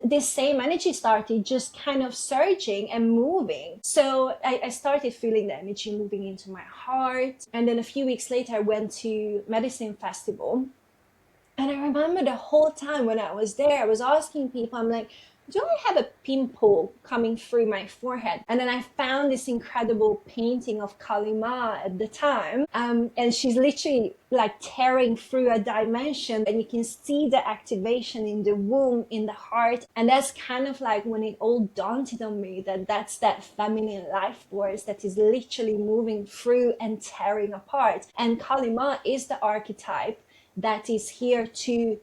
this same energy started just kind of surging and moving. So I started feeling the energy moving into my heart. And then a few weeks later, I went to Medicine Festival. And I remember the whole time when I was there, I was asking people, I'm like, do I have a pimple coming through my forehead? And then I found this incredible painting of Kalima at the time. And she's literally like tearing through a dimension, and you can see the activation in the womb, in the heart. And that's kind of like when it all dawned on me that that's that feminine life force that is literally moving through and tearing apart. And Kalima is the archetype that is here to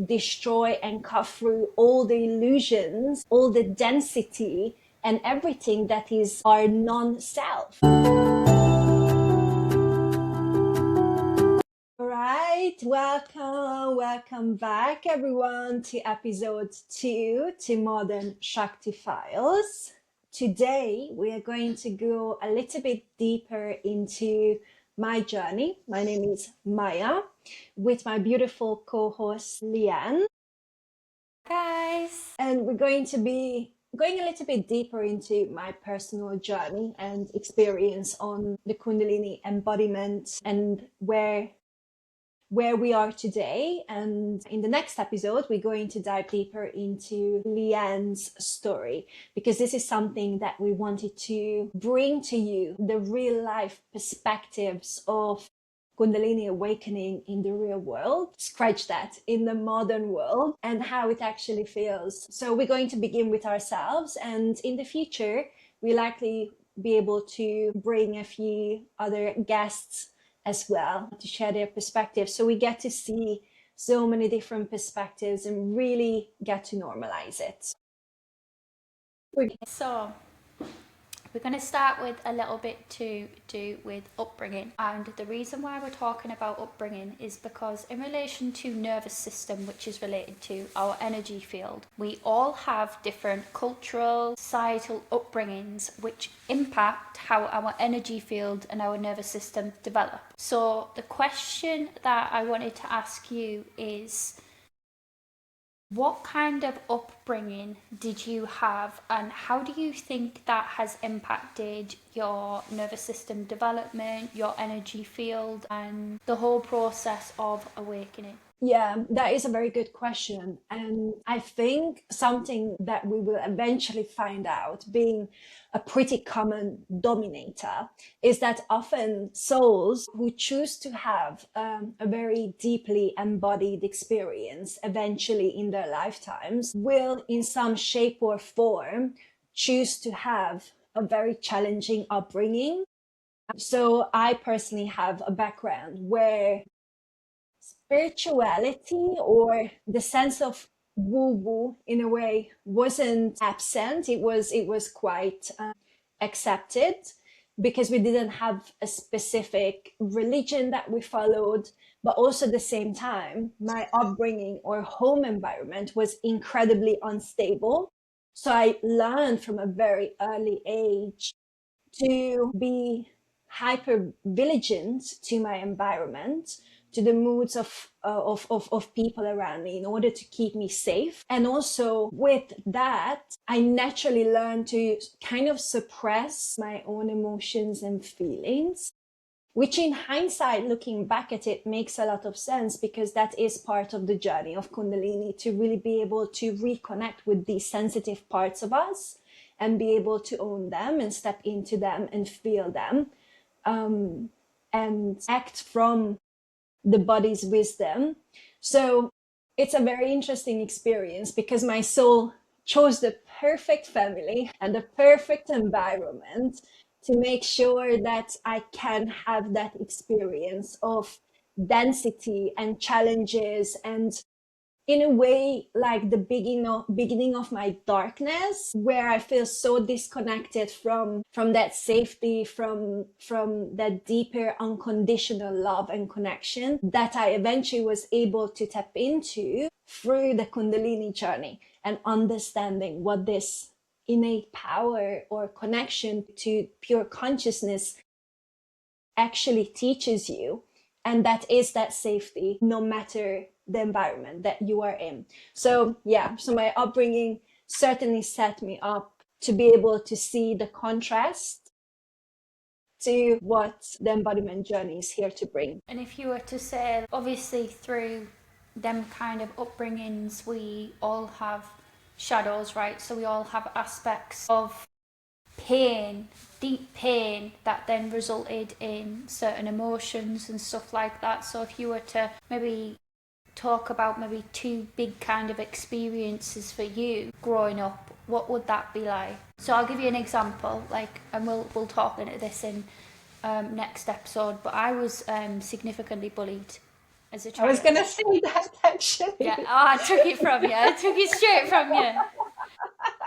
destroy and cut through all the illusions, all the density, and everything that is our non-self. All right, welcome back, everyone, to episode 2 to Modern Shakti Files. Today, we are going to go a little bit deeper into my journey. My name is Maia, with my beautiful co-host Leanne. Guys, And we're going to be going a little bit deeper into my personal journey and experience on the Kundalini embodiment and where we are today. And in the next episode, we're going to dive deeper into Leanne's story, because this is something that we wanted to bring to you, the real life perspectives of Kundalini awakening in the real world, scratch that, in the modern world, and how it actually feels. So we're going to begin with ourselves, and in the future, we likely be able to bring a few other guests as well to share their perspectives. So we get to see so many different perspectives and really get to normalize it. so we're going to start with a little bit to do with upbringing. And the reason why we're talking about upbringing is because in relation to nervous system, which is related to our energy field, we all have different cultural, societal upbringings which impact how our energy field and our nervous system develop. So the question that I wanted to ask you is, what kind of upbringing did you have, and how do you think that has impacted your nervous system development, your energy field, and the whole process of awakening? Yeah, that is a very good question. And I think something that we will eventually find out, being a pretty common dominator, is that often souls who choose to have a very deeply embodied experience eventually in their lifetimes will, in some shape or form, choose to have a very challenging upbringing. So I personally have a background where spirituality, or the sense of woo-woo, in a way, wasn't absent. It was quite accepted, because we didn't have a specific religion that we followed. But also at the same time, my upbringing or home environment was incredibly unstable. So I learned from a very early age to be hyper vigilant to my environment, to the moods of people around me, in order to keep me safe. And also with that, I naturally learned to kind of suppress my own emotions and feelings, which in hindsight, looking back at it, makes a lot of sense, because that is part of the journey of Kundalini, to really be able to reconnect with these sensitive parts of us and be able to own them and step into them and feel them, and act from the body's wisdom. So it's a very interesting experience, because my soul chose the perfect family and the perfect environment to make sure that I can have that experience of density and challenges, and in a way, like the beginning of my darkness, where I feel so disconnected from that safety, from that deeper unconditional love and connection, that I eventually was able to tap into through the Kundalini journey, and understanding what this innate power or connection to pure consciousness actually teaches you. And that is that safety, no matter the environment that you are in. So yeah, so my upbringing certainly set me up to be able to see the contrast to what the embodiment journey is here to bring. And if you were to say, obviously through them kind of upbringings, we all have shadows, right? So we all have aspects of pain, deep pain, that then resulted in certain emotions and stuff like that. So if you were to maybe talk about maybe two big kind of experiences for you growing up, what would that be like? So I'll give you an example, like, and we'll talk into this in next episode, but I was significantly bullied as a child. I was gonna say that actually. Yeah, I took it from you. I took it straight from you.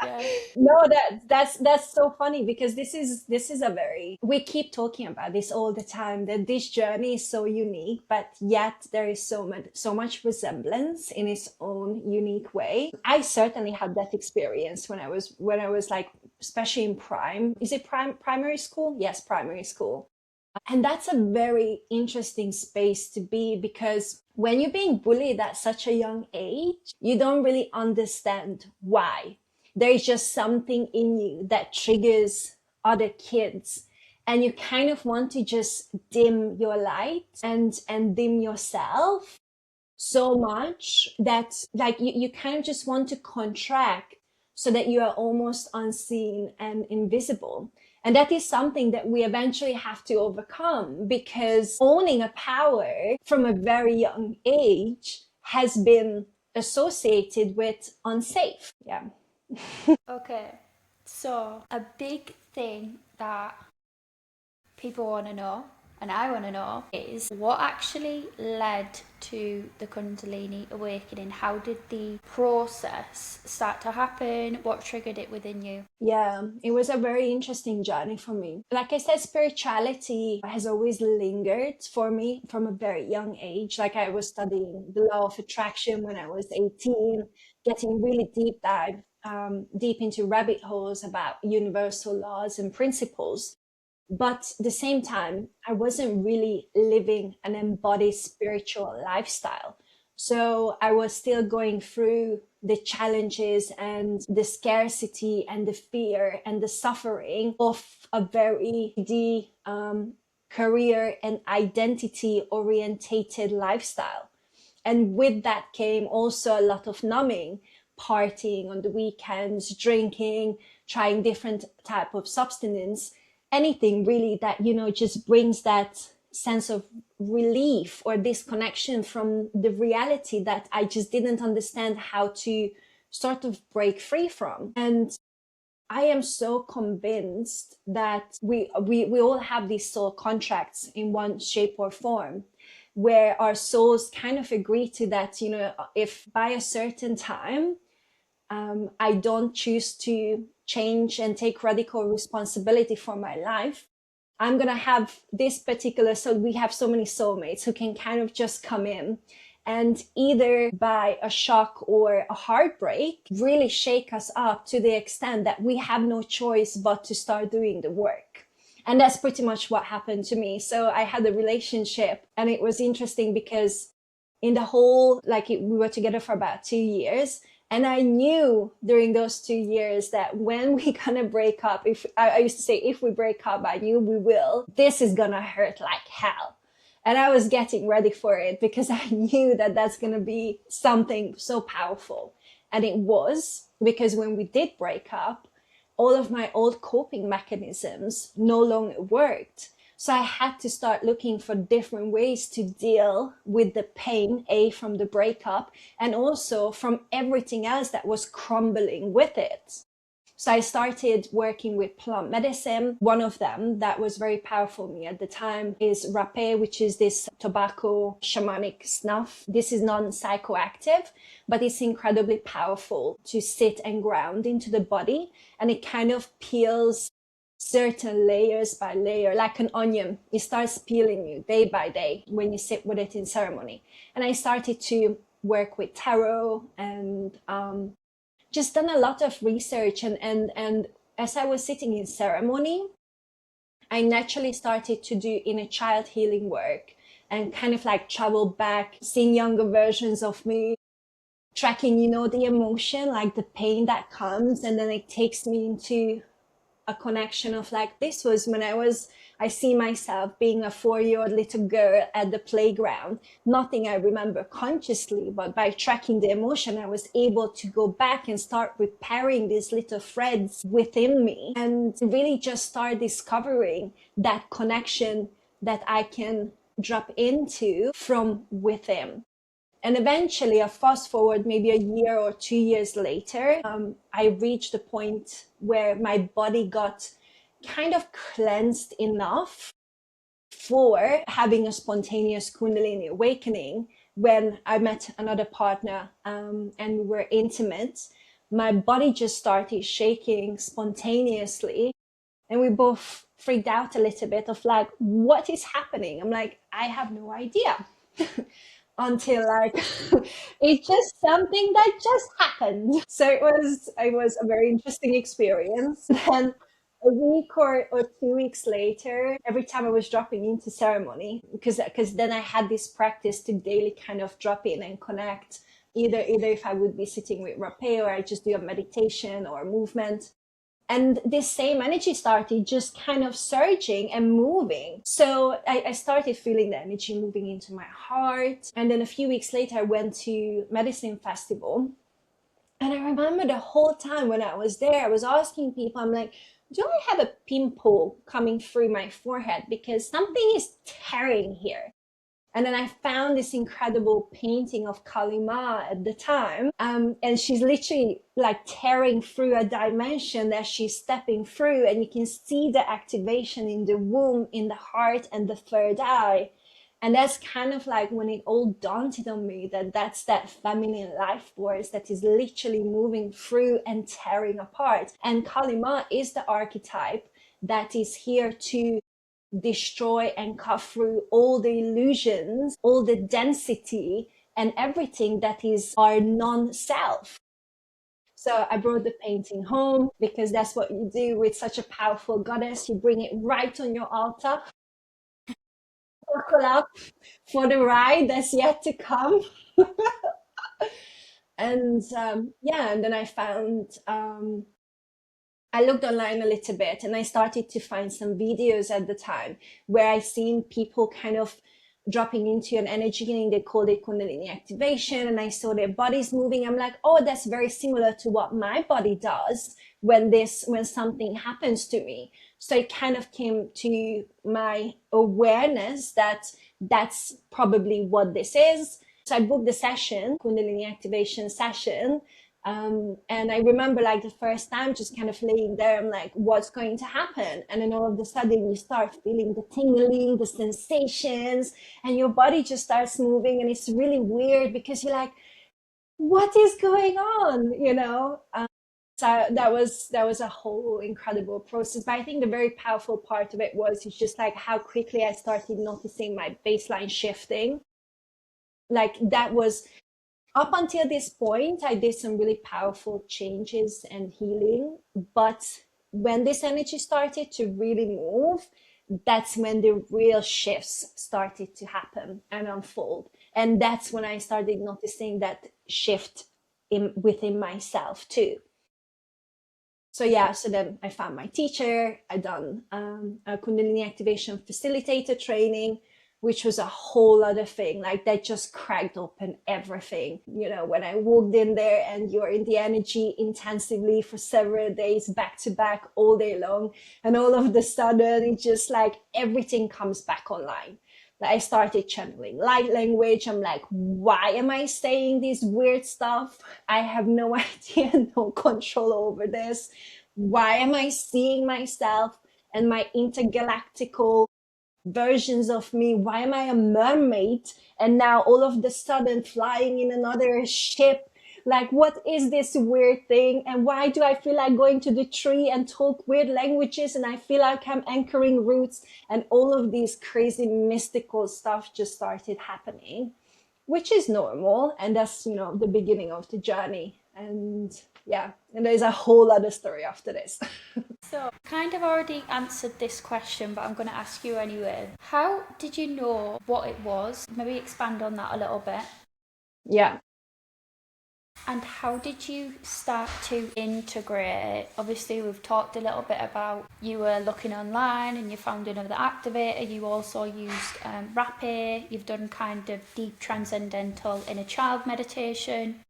Yeah. No, that's so funny, because this is a very, we keep talking about this all the time, that this journey is so unique, but yet there is so much resemblance in its own unique way. I certainly had that experience when I was like, especially in primary school? Yes, primary school. And that's a very interesting space to be, because when you're being bullied at such a young age, you don't really understand why. There is just something in you that triggers other kids, and you kind of want to just dim your light and dim yourself so much that, like, you kind of just want to contract so that you are almost unseen and invisible. And that is something that we eventually have to overcome, because owning a power from a very young age has been associated with unsafe. Yeah. Okay, so a big thing that people want to know, and I want to know, is what actually led to the Kundalini awakening? How did the process start to happen? What triggered it within you? Yeah, it was a very interesting journey for me. Like I said, spirituality has always lingered for me from a very young age. Like, I was studying the law of attraction when I was 18, getting really deep into rabbit holes about universal laws and principles. But at the same time, I wasn't really living an embodied spiritual lifestyle. So I was still going through the challenges and the scarcity and the fear and the suffering of a very career and identity orientated lifestyle. And with that came also a lot of numbing, partying on the weekends, drinking, trying different type of substance, anything really that, just brings that sense of relief or disconnection from the reality that I just didn't understand how to sort of break free from. And I am so convinced that we all have these soul contracts in one shape or form, where our souls kind of agree to that, if by a certain time I don't choose to change and take radical responsibility for my life, I'm going to have this particular, so we have so many soulmates who can kind of just come in and either by a shock or a heartbreak, really shake us up to the extent that we have no choice but to start doing the work. And that's pretty much what happened to me. So I had a relationship, and it was interesting because in the whole, we were together for about 2 years. And I knew during those 2 years that when we gonna break up, if I used to say, if we break up, I knew we will, this is gonna hurt like hell. And I was getting ready for it because I knew that that's gonna be something so powerful. And it was, because when we did break up, all of my old coping mechanisms no longer worked. So I had to start looking for different ways to deal with the pain, from the breakup, and also from everything else that was crumbling with it. So I started working with plant medicine. One of them that was very powerful for me at the time is rapé, which is this tobacco shamanic snuff. This is non-psychoactive, but it's incredibly powerful to sit and ground into the body. And it kind of peels certain layers by layer, like an onion. It starts peeling you day by day when you sit with it in ceremony. And I started to work with tarot and just done a lot of research. And as I was sitting in ceremony, I naturally started to do inner child healing work and kind of like travel back, seeing younger versions of me, tracking, you know, the emotion, like the pain that comes. And then it takes me into a connection of like, this was when I see myself being a 4-year-old little girl at the playground. Nothing I remember consciously, but by tracking the emotion, I was able to go back and start repairing these little threads within me and really just start discovering that connection that I can drop into from within. And eventually, I fast forward maybe a year or 2 years later, I reached the point where my body got kind of cleansed enough for having a spontaneous Kundalini awakening. When I met another partner and we were intimate, my body just started shaking spontaneously. And we both freaked out a little bit of like, what is happening? I'm like, I have no idea. Until like it's just something that just happened. So it was a very interesting experience. Then a week or 2 weeks later, every time I was dropping into ceremony, because then I had this practice to daily kind of drop in and connect, either if I would be sitting with rapé or I just do a meditation or a movement. And this same energy started just kind of surging and moving. So I started feeling the energy moving into my heart. And then a few weeks later, I went to Medicine Festival. And I remember the whole time when I was there, I was asking people, I'm like, do I have a pimple coming through my forehead? Because something is tearing here. And then I found this incredible painting of Kalima at the time. And she's literally like tearing through a dimension that she's stepping through. And you can see the activation in the womb, in the heart, and the third eye. And that's kind of like when it all dawned on me that that's that feminine life force that is literally moving through and tearing apart. And Kalima is the archetype that is here to destroy and cut through all the illusions, all the density, and everything that is our non-self. So I brought the painting home because that's what you do with such a powerful goddess. You bring it right on your altar, buckle up for the ride that's yet to come. And and then I looked online a little bit and I started to find some videos at the time where I seen people kind of dropping into an energy healing. They called it Kundalini activation, and I saw their bodies moving. I'm like, oh, that's very similar to what my body does when something happens to me. So it kind of came to my awareness that that's probably what this is. So I booked the session, Kundalini activation session. And I remember like the first time just kind of laying there, I'm like, what's going to happen? And then all of a sudden you start feeling the tingling, the sensations, and your body just starts moving. And it's really weird because you're like, what is going on? So that was a whole incredible process. But I think the very powerful part of it was it's just like how quickly I started noticing my baseline shifting. Like that was up until this point, I did some really powerful changes and healing. But when this energy started to really move, that's when the real shifts started to happen and unfold. And that's when I started noticing that shift within myself too. So then I found my teacher. I done a Kundalini activation facilitator training, which was a whole other thing. Like that just cracked open everything. When I walked in there and you're in the energy intensively for several days back to back all day long, and all of a sudden it's just like everything comes back online. Like I started channeling light language. I'm like, why am I saying this weird stuff? I have no idea, no control over this. Why am I seeing myself and my intergalactical versions of me? Why am I a mermaid and now all of a sudden flying in another ship? Like, what is this weird thing? And why do I feel like going to the tree and talk weird languages? And I feel like I'm anchoring roots, and all of these crazy mystical stuff just started happening, which is normal. And that's, the beginning of the journey. And yeah, and there's a whole other story after this. So, kind of already answered this question, but I'm going to ask you anyway. How did you know what it was? Maybe expand on that a little bit. Yeah. And how did you start to integrate it? Obviously, we've talked a little bit about you were looking online and you found another activator. You also used Rapé. You've done kind of deep transcendental inner child meditation.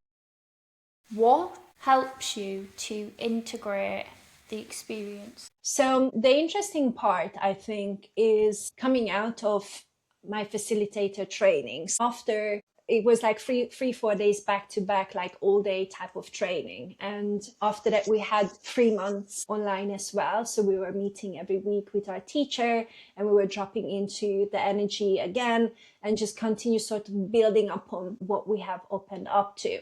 What helps you to integrate the experience? So the interesting part, I think, is coming out of my facilitator trainings. After it was like 4 days back to back, like all day type of training. And after that, we had 3 months online as well. So we were meeting every week with our teacher and we were dropping into the energy again and just continue sort of building upon what we have opened up to.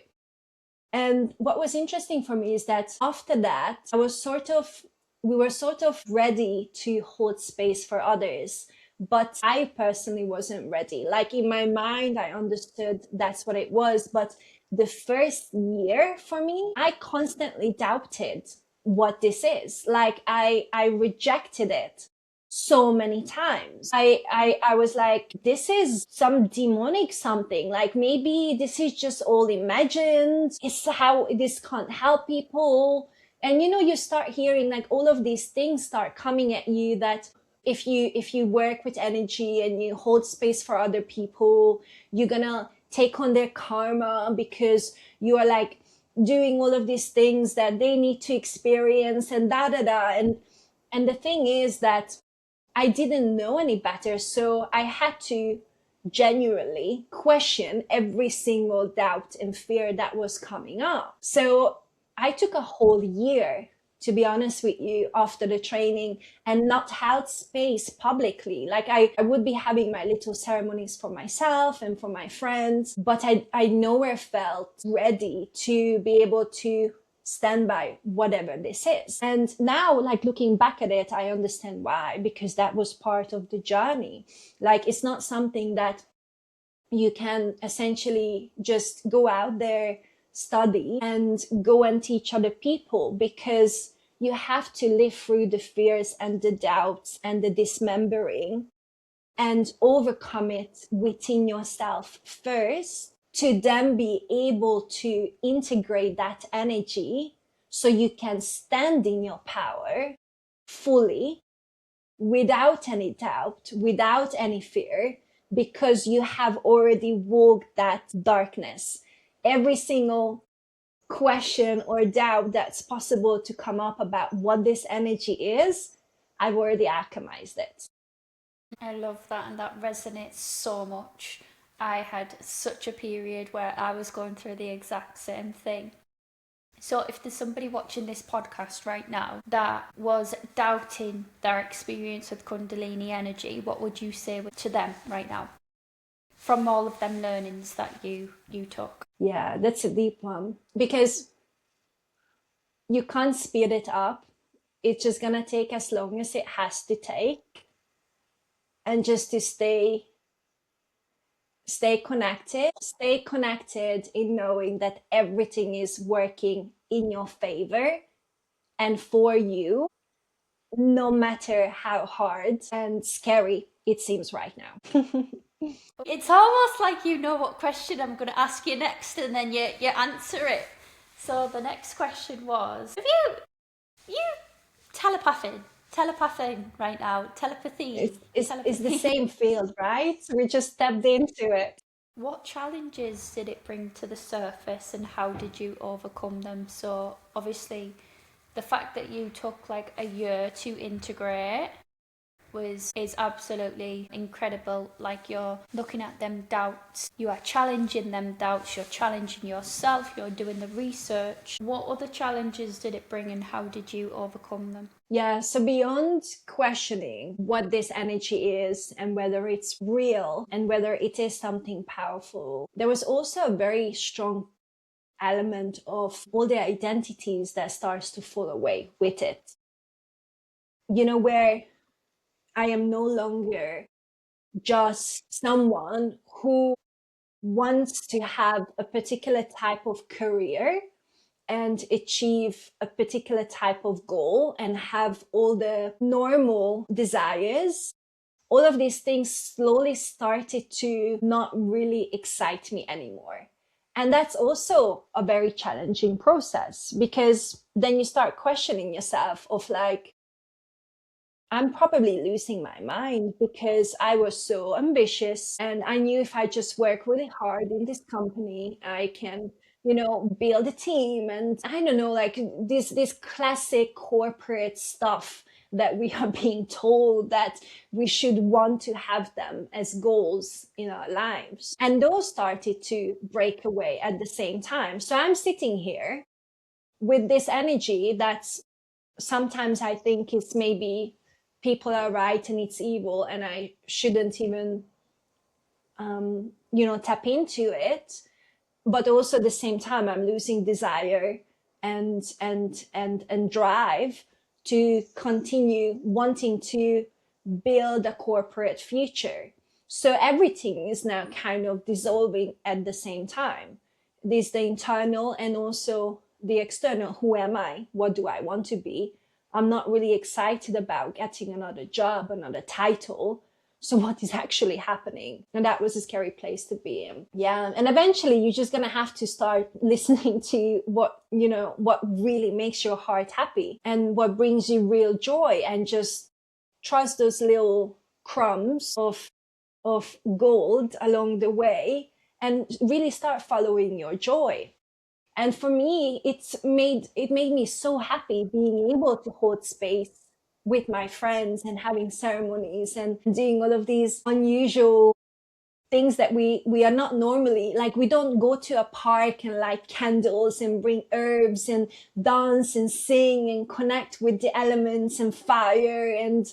And what was interesting for me is that after that, we were sort of ready to hold space for others. But I personally wasn't ready. Like in my mind, I understood that's what it was. But the first year for me, I constantly doubted what this is. Like I rejected it so many times. I was like, this is some demonic something. Like maybe this is just all imagined. It's how this can't help people. And you start hearing like all of these things start coming at you that if you work with energy and you hold space for other people, you're gonna take on their karma because you are like doing all of these things that they need to experience and da da da. And the thing is that I didn't know any better. So I had to genuinely question every single doubt and fear that was coming up. So I took a whole year, to be honest with you, after the training and not held space publicly. Like I would be having my little ceremonies for myself and for my friends, but I nowhere felt ready to be able to stand by whatever this is. And now, like looking back at it, I understand why, because that was part of the journey. Like it's not something that you can essentially just go out there, study and go and teach other people, because you have to live through the fears and the doubts and the dismembering and overcome it within yourself first, to then be able to integrate that energy so you can stand in your power fully without any doubt, without any fear, because you have already walked that darkness. Every single question or doubt that's possible to come up about what this energy is, I've already alchemized it. I love that, and that resonates so much. I had such a period where I was going through the exact same thing. So, if there's somebody watching this podcast right now that was doubting their experience with Kundalini energy, what would you say to them right now from all of them learnings that you took? Yeah, that's a deep one, because you can't speed it up. It's just gonna take as long as it has to take, and just to stay connected in knowing that everything is working in your favor and for you, no matter how hard and scary it seems right now. It's almost like you know what question I'm going to ask you next, and then you answer it. So the next question was, have you telepathing right now, telepathy. It's the same field, right? We just stepped into it. What challenges did it bring to the surface and how did you overcome them? So obviously the fact that you took like a year to integrate is absolutely incredible. Like, you're looking at them doubts, you are challenging them doubts, you're challenging yourself, you're doing the research. What other challenges did it bring and how did you overcome them? Yeah, so beyond questioning what this energy is and whether it's real and whether it is something powerful, there was also a very strong element of all the identities that starts to fall away with it. Where I am no longer just someone who wants to have a particular type of career and achieve a particular type of goal and have all the normal desires, all of these things slowly started to not really excite me anymore. And that's also a very challenging process, because then you start questioning yourself of like, I'm probably losing my mind because I was so ambitious and I knew if I just work really hard in this company, I can, build a team, and I don't know, like this classic corporate stuff that we are being told that we should want to have them as goals in our lives. And those started to break away at the same time. So I'm sitting here with this energy that's sometimes I think it's maybe people are right and it's evil and I shouldn't even, tap into it. But also at the same time, I'm losing desire and drive to continue wanting to build a corporate future. So everything is now kind of dissolving at the same time. There's the internal and also the external. Who am I? What do I want to be? I'm not really excited about getting another job, another title. So what is actually happening? And that was a scary place to be in. Yeah. And eventually you're just going to have to start listening to what really makes your heart happy and what brings you real joy, and just trust those little crumbs of gold along the way and really start following your joy. And for me, it made me so happy being able to hold space with my friends and having ceremonies and doing all of these unusual things that we are not normally, like we don't go to a park and light candles and bring herbs and dance and sing and connect with the elements and fire and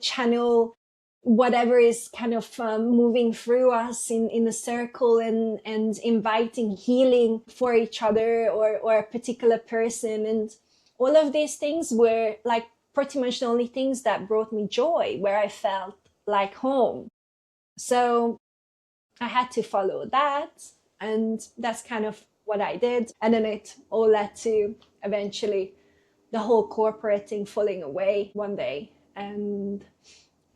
channel whatever is kind of moving through us in a circle and inviting healing for each other or a particular person. And all of these things were like pretty much the only things that brought me joy, where I felt like home. So I had to follow that, and that's kind of what I did. And then it all led to eventually the whole corporate thing falling away one day. And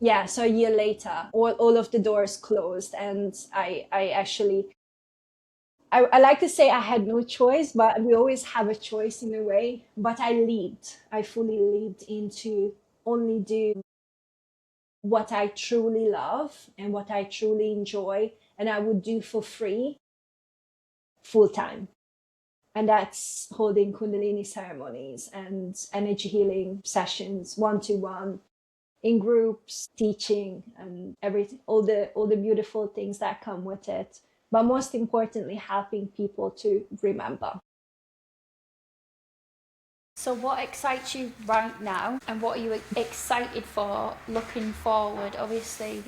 yeah, so a year later, all of the doors closed, and I actually, I like to say I had no choice, but we always have a choice in a way. But I fully lived into only do what I truly love and what I truly enjoy, and I would do for free, full time. And that's holding Kundalini ceremonies and energy healing sessions, one-to-one, in groups, teaching, and everything, all the beautiful things that come with it. But most importantly, helping people to remember. So what excites you right now, and what are you excited for looking forward? Obviously,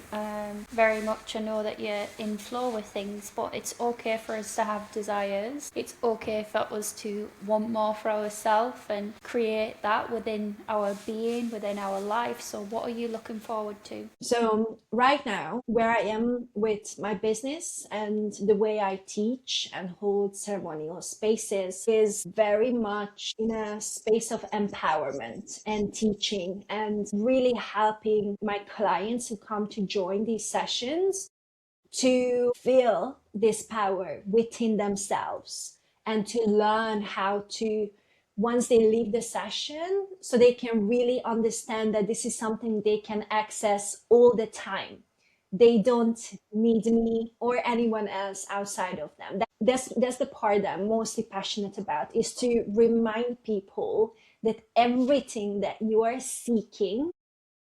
very much I know that you're in flow with things, but it's okay for us to have desires. It's okay for us to want more for ourselves and create that within our being, within our life. So what are you looking forward to? So right now, where I am with my business and the way I teach and hold ceremonial spaces is very much in a space of empowerment and teaching and really helping my clients who come to join these sessions to feel this power within themselves and to learn how to, once they leave the session, so they can really understand that this is something they can access all the time. They don't need me or anyone else outside of them. That's the part that I'm mostly passionate about, is to remind people that everything that you are seeking,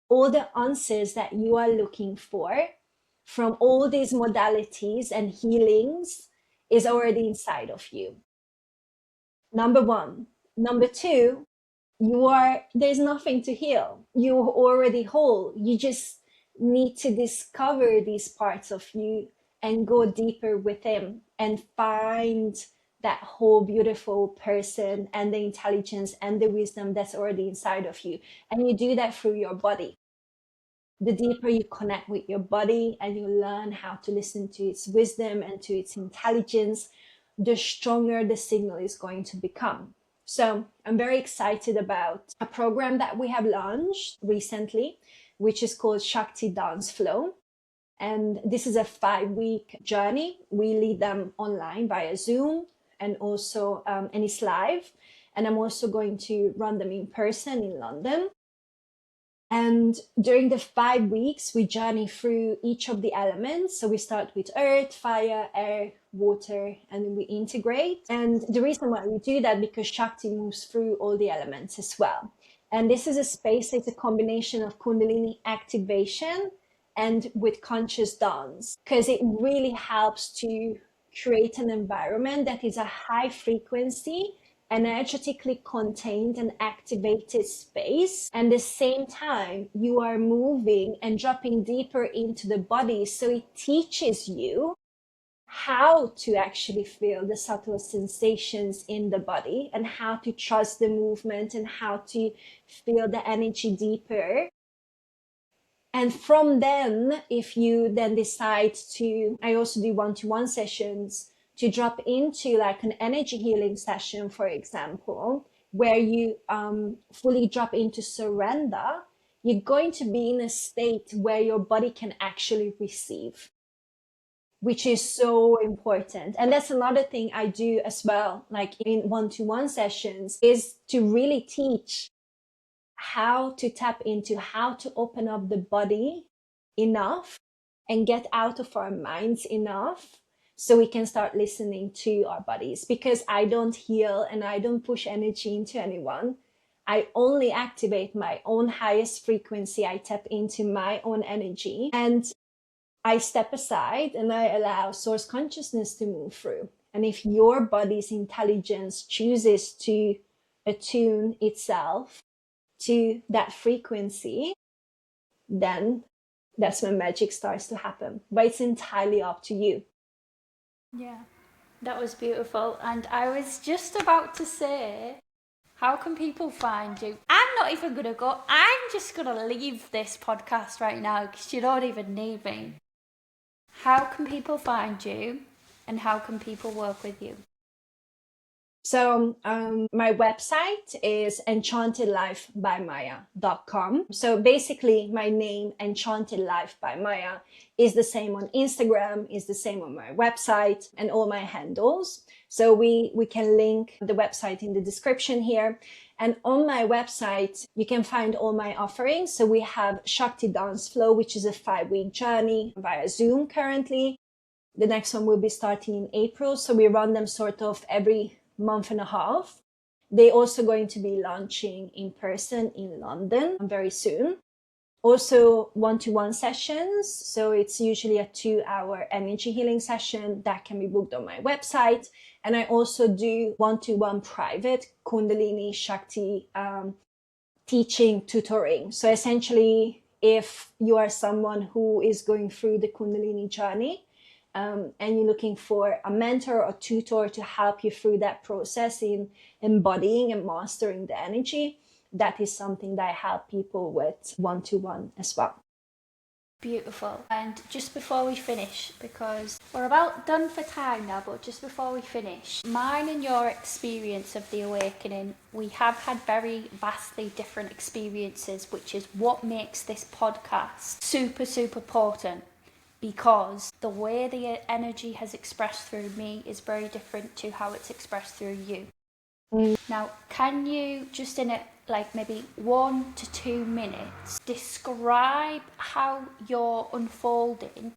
all the answers that you are looking for from all these modalities and healings is already inside of you. Number one. Number two, there's nothing to heal. You're already whole. You just need to discover these parts of you and go deeper within and find that whole beautiful person and the intelligence and the wisdom that's already inside of you. And you do that through your body. The deeper you connect with your body and you learn how to listen to its wisdom and to its intelligence, the stronger the signal is going to become. So I'm very excited about a program that we have launched recently, which is called Shakti Dance Flow. And this is a 5-week journey. We lead them online via Zoom, and also and it's live. And I'm also going to run them in person in London. And during the 5 weeks, we journey through each of the elements. So we start with earth, fire, air, water, and then we integrate. And the reason why we do that, because Shakti moves through all the elements as well. And this is a space, it's a combination of Kundalini activation and with conscious dance, because it really helps to create an environment that is a high frequency, energetically contained and activated space. And at the same time, you are moving and dropping deeper into the body. So it teaches you how to actually feel the subtle sensations in the body, and how to trust the movement, and how to feel the energy deeper. And from then, if you then decide to, I also do one-to-one sessions, to drop into like an energy healing session, for example, where you fully drop into surrender, you're going to be in a state where your body can actually receive, which is so important. And that's another thing I do as well, like in one-to-one sessions, is to really teach how to tap into, how to open up the body enough and get out of our minds enough, so we can start listening to our bodies. Because I don't heal and I don't push energy into anyone. I only activate my own highest frequency. I tap into my own energy, and I step aside and I allow source consciousness to move through. And if your body's intelligence chooses to attune itself to that frequency, then that's when magic starts to happen. But it's entirely up to you. Yeah, that was beautiful. And I was just about to say, how can people find you? I'm not even going to go. I'm just going to leave this podcast right now because you don't even need me. How can people find you, and how can people work with you? So my website is enchantedlifebymaia.com. So basically my name, Enchanted Life by Maia, is the same on Instagram, is the same on my website, and all my handles. So we can link the website in the description here. And on my website, you can find all my offerings. So we have Shakti Dance Flow, which is a 5-week journey via Zoom currently. The next one will be starting in April. So we run them sort of every month and a half. They're also going to be launching in person in London very soon. Also one-to-one sessions. So it's usually a 2-hour energy healing session that can be booked on my website. And I also do one-to-one private Kundalini Shakti teaching, tutoring. So essentially, if you are someone who is going through the Kundalini journey, and you're looking for a mentor or tutor to help you through that process in embodying and mastering the energy, that is something that I help people with one-to-one as well. Beautiful. And just before we finish, because we're about done for time now, but just before we finish, mine and your experience of the awakening, we have had very vastly different experiences, which is what makes this podcast super, super important. Because the way the energy has expressed through me is very different to how it's expressed through you. Now, can you just in like maybe 1 to 2 minutes describe how your unfolding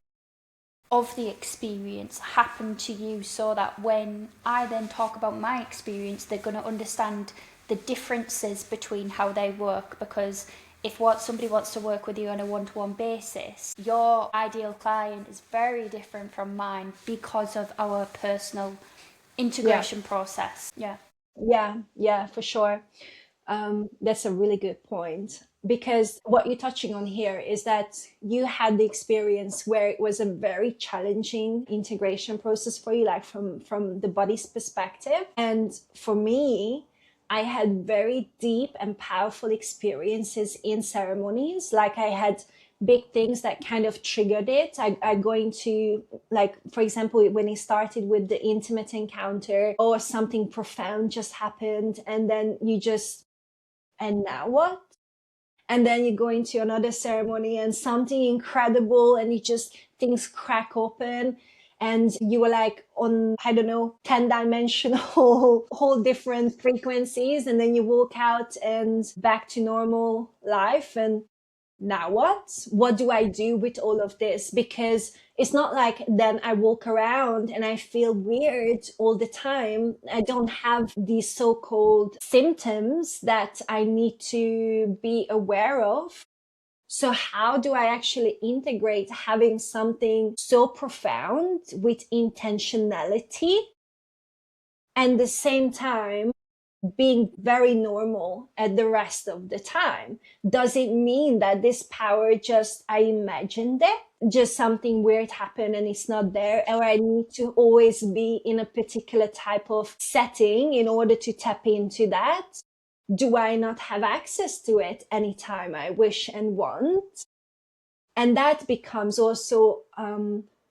of the experience happened to you, so that when I then talk about my experience, they're going to understand the differences between how they work? Because if somebody wants to work with you on a one-to-one basis, your ideal client is very different from mine because of our personal integration process. Yeah, for sure. That's a really good point, because what you're touching on here is that you had the experience where it was a very challenging integration process for you, like from the body's perspective. And for me, I had very deep and powerful experiences in ceremonies. Like I had big things that kind of triggered it. I going to, like, for example, when it started with the intimate encounter, or something profound just happened, and then you just, and now what? And then you go into another ceremony and something incredible, and you just, things crack open, and you were like on, I don't know, 10-dimensional whole different frequencies, and then you walk out and back to normal life. And now what do I do with all of this? Because it's not like then I walk around and I feel weird all the time. I don't have these so-called symptoms that I need to be aware of. So how do I actually integrate having something so profound with intentionality, and at the same time being very normal at the rest of the time? Does it mean that this power just, I imagined it, just something weird happened and it's not there, or I need to always be in a particular type of setting in order to tap into that? Do I not have access to it anytime I wish and want? And that becomes also,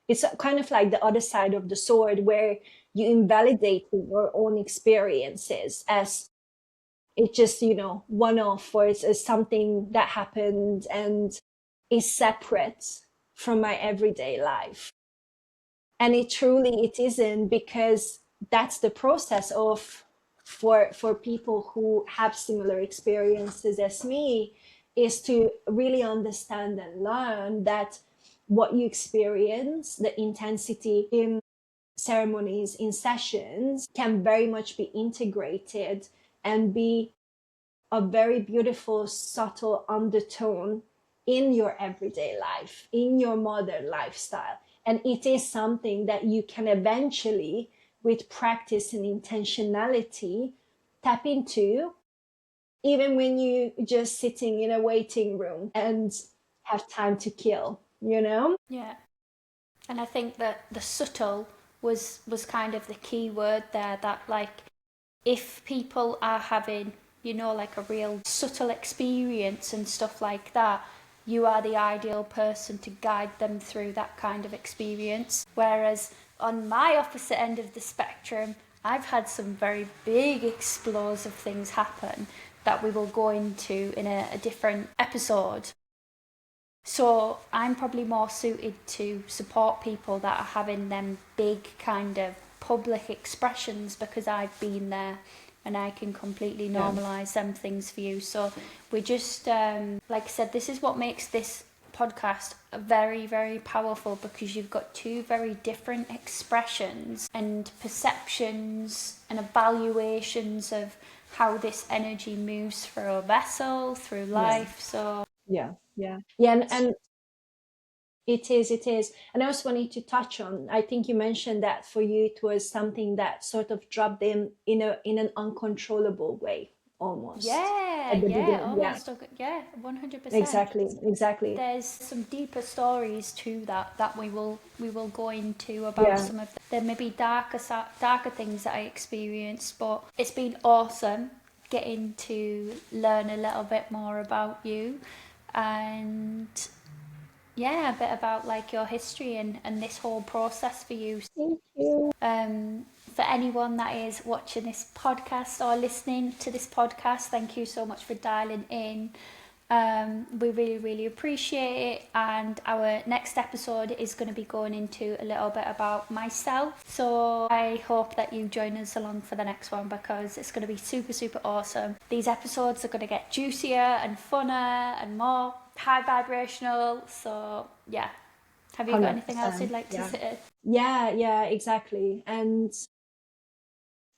it's kind of like the other side of the sword, where you invalidate your own experiences as it just, one off, or it's something that happened and is separate from my everyday life. And it isn't, because that's the process of, for people who have similar experiences as me, is to really understand and learn that what you experience, the intensity in ceremonies, in sessions, can very much be integrated and be a very beautiful, subtle undertone in your everyday life, in your modern lifestyle. And it is something that you can eventually, with practice and intentionality, tap into, even when you just sitting in a waiting room and have time to kill, Yeah. And I think that the subtle was kind of the key word there, that like if people are having, like a real subtle experience and stuff like that, you are the ideal person to guide them through that kind of experience. Whereas on my opposite end of the spectrum, I've had some very big explosive things happen that we will go into in a different episode. So I'm probably more suited to support people that are having them big kind of public expressions, because I've been there and I can completely normalise them things for you. So we just, like I said, this is what makes this podcast very, very powerful, because you've got two very different expressions and perceptions and evaluations of how this energy moves through a vessel, through life. So yeah, and it is. And I also wanted to touch on, I think you mentioned that for you it was something that sort of dropped in an uncontrollable way, almost. yeah, At the yeah, beginning. almost. Yeah, 100%. Exactly. There's some deeper stories to that we will go into about some of the maybe darker things that I experienced. But it's been awesome getting to learn a little bit more about you, and a bit about like your history and this whole process for you. Thank you. For anyone that is watching this podcast or listening to this podcast, thank you so much for dialing in. We really, really appreciate it. And our next episode is going to be going into a little bit about myself. So I hope that you join us along for the next one, because it's going to be super, super awesome. These episodes are going to get juicier and funner and more high vibrational. So yeah. Have you got anything else you'd like to say? Yeah, exactly. And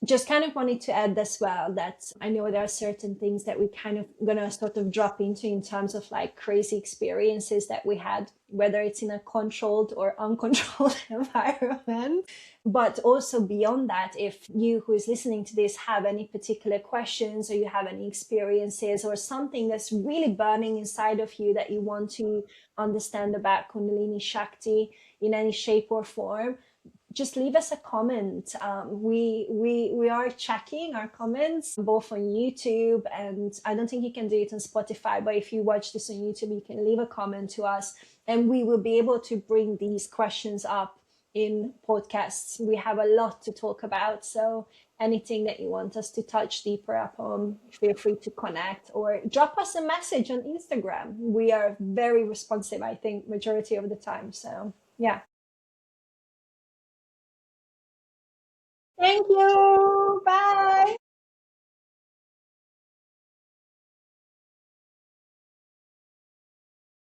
just kind of wanted to add as well that I know there are certain things that we kind of gonna sort of drop into in terms of like crazy experiences that we had, whether it's in a controlled or uncontrolled environment. But also beyond that, if you who is listening to this have any particular questions, or you have any experiences or something that's really burning inside of you that you want to understand about Kundalini Shakti in any shape or form, just leave us a comment. We are checking our comments both on YouTube, and I don't think you can do it on Spotify, but if you watch this on YouTube, you can leave a comment to us, and we will be able to bring these questions up in podcasts. We have a lot to talk about, so anything that you want us to touch deeper upon, feel free to connect or drop us a message on Instagram. We are very responsive, I think, majority of the time. So yeah. Thank you. Bye.